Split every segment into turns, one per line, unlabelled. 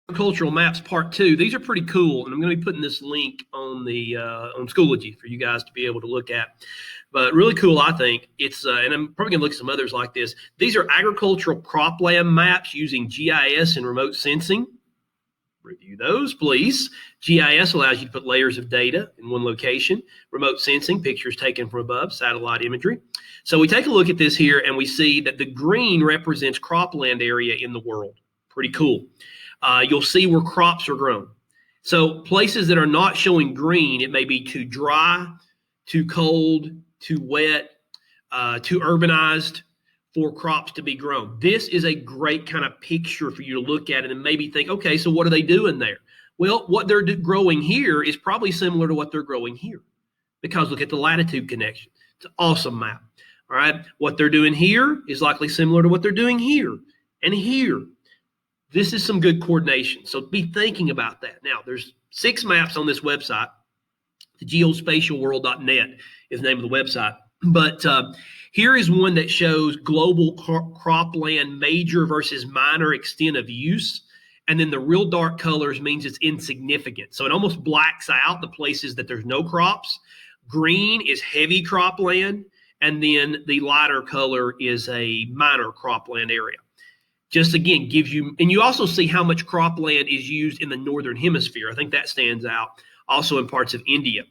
Agricultural Maps Part 2. These are pretty cool, and I'm going to be putting this link on the on Schoology for you guys to be able to look at. But really cool, I think. It's and I'm probably going to look at some others like this. These are agricultural cropland maps using GIS and remote sensing. Review those, please. GIS allows you to put layers of data in one location. Remote sensing, pictures taken from above, satellite imagery. So we take a look at this here, and we see that the green represents cropland area in the world. Pretty cool. You'll see where crops are grown. So places that are not showing green, it may be too dry, too cold, too wet, too urbanized for crops to be grown. This is a great kind of picture for you to look at it and maybe think, okay, so what are they doing there? Well, what they're growing here is probably similar to what they're growing here, because look at the latitude connection. It's an awesome map. All right. What they're doing here is likely similar to what they're doing here and here. This is some good coordination. So be thinking about that. Now, there's 6 maps on this website. The geospatialworld.net is the name of the website. But here is one that shows global cropland major versus minor extent of use. And then the real dark colors means it's insignificant. So it almost blacks out the places that there's no crops. Green is heavy cropland. And then the lighter color is a minor cropland area. Just again, gives you, and you also see how much cropland is used in the northern hemisphere. I think that stands out. Also in parts of India.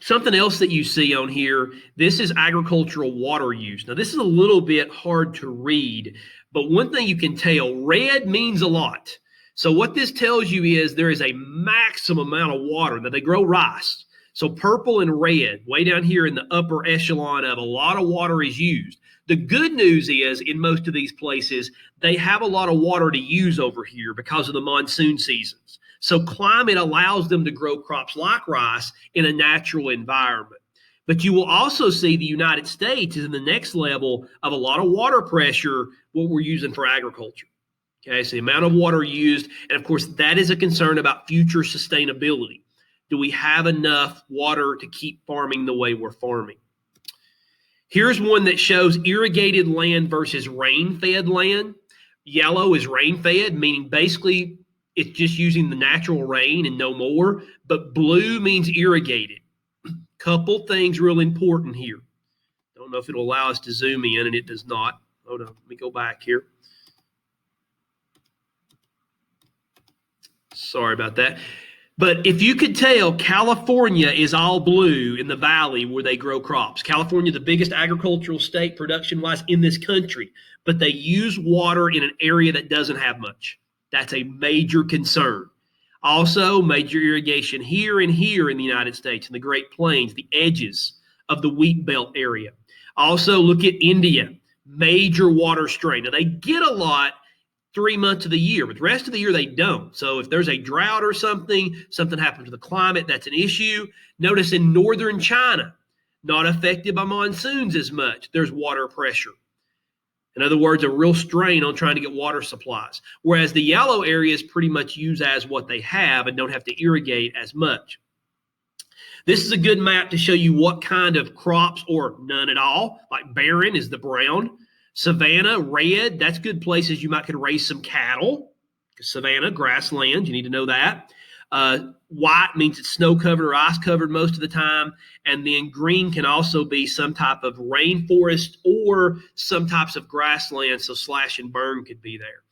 Something else that you see on here, this is agricultural water use. Now, this is a little bit hard to read, but one thing you can tell, red means a lot. So what this tells you is there is a maximum amount of water. Now, they grow rice. So purple and red, way down here in the upper echelon of a lot of water is used. The good news is in most of these places, they have a lot of water to use over here because of the monsoon seasons. So climate allows them to grow crops like rice in a natural environment. But you will also see the United States is in the next level of a lot of water pressure, what we're using for agriculture. Okay, so the amount of water used, and of course, that is a concern about future sustainability. Do we have enough water to keep farming the way we're farming? Here's one that shows irrigated land versus rain-fed land. Yellow is rain-fed, meaning basically it's just using the natural rain and no more. But blue means irrigated. Couple things real important here. Don't know if it'll allow us to zoom in, and it does not. Hold on, let me go back here. Sorry about that. But if you could tell, California is all blue in the valley where they grow crops. California, the biggest agricultural state production-wise in this country, but they use water in an area that doesn't have much. That's a major concern. Also, major irrigation here and here in the United States, in the Great Plains, the edges of the wheat belt area. Also, look at India, major water strain. Now, they get a lot 3 months of the year, but the rest of the year they don't. So if there's a drought or something happens to the climate, that's an issue. Notice in northern China, not affected by monsoons as much. There's water pressure. In other words, a real strain on trying to get water supplies. Whereas the yellow areas pretty much use as what they have and don't have to irrigate as much. This is a good map to show you what kind of crops, or none at all, like barren is the brown. Savanna, red, that's good places you might could raise some cattle. Savanna, grassland, you need to know that. White means it's snow-covered or ice-covered most of the time. And then green can also be some type of rainforest or some types of grassland, so slash and burn could be there.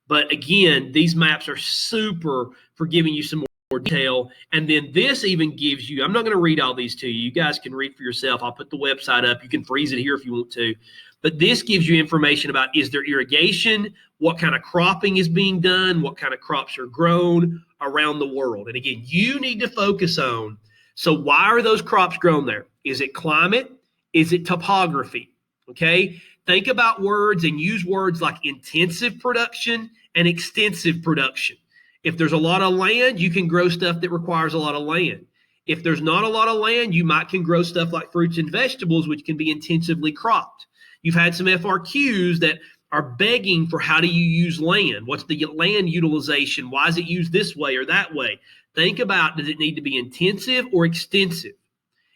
But again, these maps are super for giving you some more detail. And then this even gives you, I'm not going to read all these to you. You guys can read for yourself. I'll put the website up. You can freeze it here if you want to. But this gives you information about, is there irrigation, what kind of cropping is being done, what kind of crops are grown around the world. And again, you need to focus on, so why are those crops grown there? Is it climate? Is it topography? Okay, think about words and use words like intensive production and extensive production. If there's a lot of land, you can grow stuff that requires a lot of land. If there's not a lot of land, you can grow stuff like fruits and vegetables, which can be intensively cropped. You've had some FRQs that are begging for how do you use land? What's the land utilization? Why is it used this way or that way? Think about, does it need to be intensive or extensive?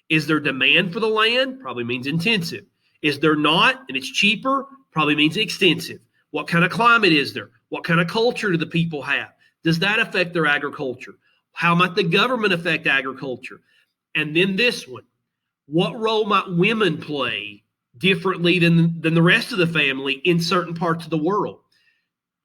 Is there demand for the land? Probably means intensive. Is there not, and it's cheaper? Probably means extensive. What kind of climate is there? What kind of culture do the people have? Does that affect their agriculture? How might the government affect agriculture? And then this one, what role might women play differently than the rest of the family in certain parts of the world?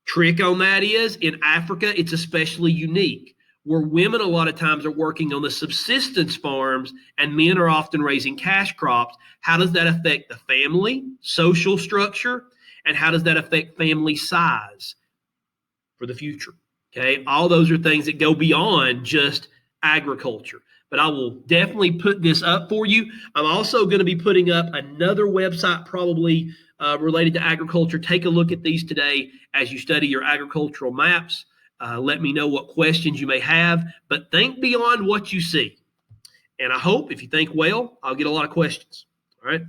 Trick on that is, in Africa, it's especially unique, where women a lot of times are working on the subsistence farms and men are often raising cash crops. How does that affect the family, social structure, and how does that affect family size for the future? Okay, all those are things that go beyond just agriculture. But I will definitely put this up for you. I'm also going to be putting up another website probably related to agriculture. Take a look at these today as you study your agricultural maps. Let me know what questions you may have, but think beyond what you see. And I hope if you think well, I'll get a lot of questions. All right.